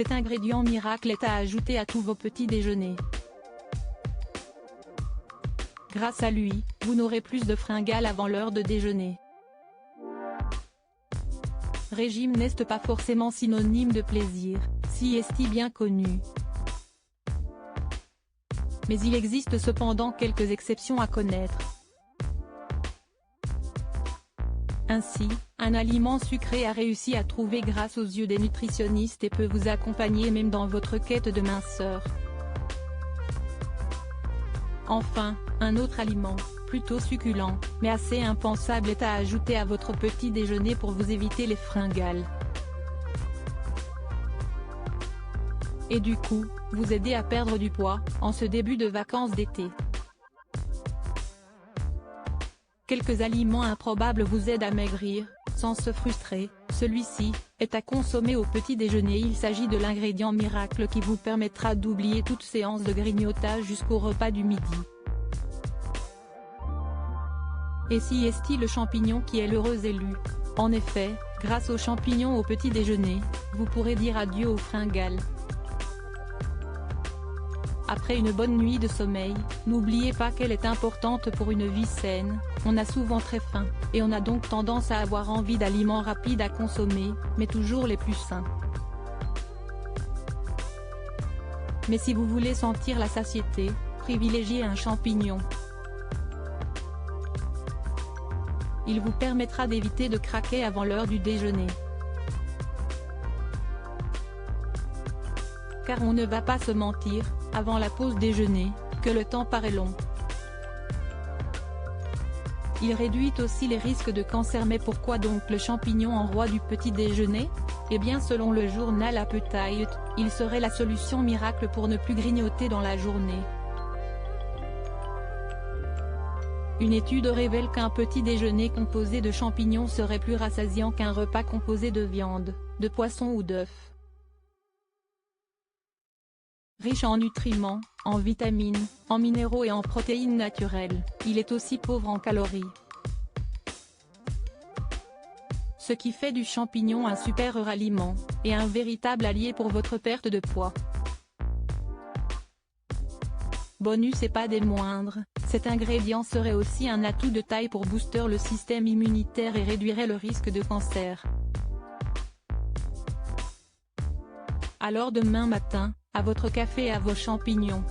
cet ingrédient miracle est à ajouter à tous vos petits déjeuners. Grâce à lui, vous n'aurez plus de fringales avant l'heure de déjeuner. Régime n'est pas forcément synonyme de plaisir, si est bien connu. Mais il existe cependant quelques exceptions à connaître. Ainsi, un aliment sucré a réussi à trouver grâce aux yeux des nutritionnistes et peut vous accompagner même dans votre quête de minceur. Enfin, un autre aliment, plutôt succulent, mais assez impensable est à ajouter à votre petit déjeuner pour vous éviter les fringales. Et du coup, vous aider à perdre du poids, en ce début de vacances d'été. Quelques aliments improbables vous aident à maigrir, sans se frustrer. Celui-ci est à consommer au petit déjeuner. Il s'agit de l'ingrédient miracle qui vous permettra d'oublier toute séance de grignotage jusqu'au repas du midi. Et si est le champignon qui est l'heureux élu. En effet, grâce aux champignons au petit déjeuner, vous pourrez dire adieu aux fringales. Après une bonne nuit de sommeil, n'oubliez pas qu'elle est importante pour une vie saine. On a souvent très faim, et on a donc tendance à avoir envie d'aliments rapides à consommer, mais toujours les plus sains. Mais si vous voulez sentir la satiété, privilégiez un champignon. Il vous permettra d'éviter de craquer avant l'heure du déjeuner. Car on ne va pas se mentir, avant la pause déjeuner, que le temps paraît long. Il réduit aussi les risques de cancer. Mais pourquoi donc le champignon en roi du petit déjeuner? Eh bien selon le journal Appetite, il serait la solution miracle pour ne plus grignoter dans la journée. Une étude révèle qu'un petit déjeuner composé de champignons serait plus rassasiant qu'un repas composé de viande, de poisson ou d'œufs. Riche en nutriments, en vitamines, en minéraux et en protéines naturelles, il est aussi pauvre en calories. Ce qui fait du champignon un super aliment, et un véritable allié pour votre perte de poids. Bonus et pas des moindres, cet ingrédient serait aussi un atout de taille pour booster le système immunitaire et réduirait le risque de cancer. Alors demain matin, à votre café et à vos champignons.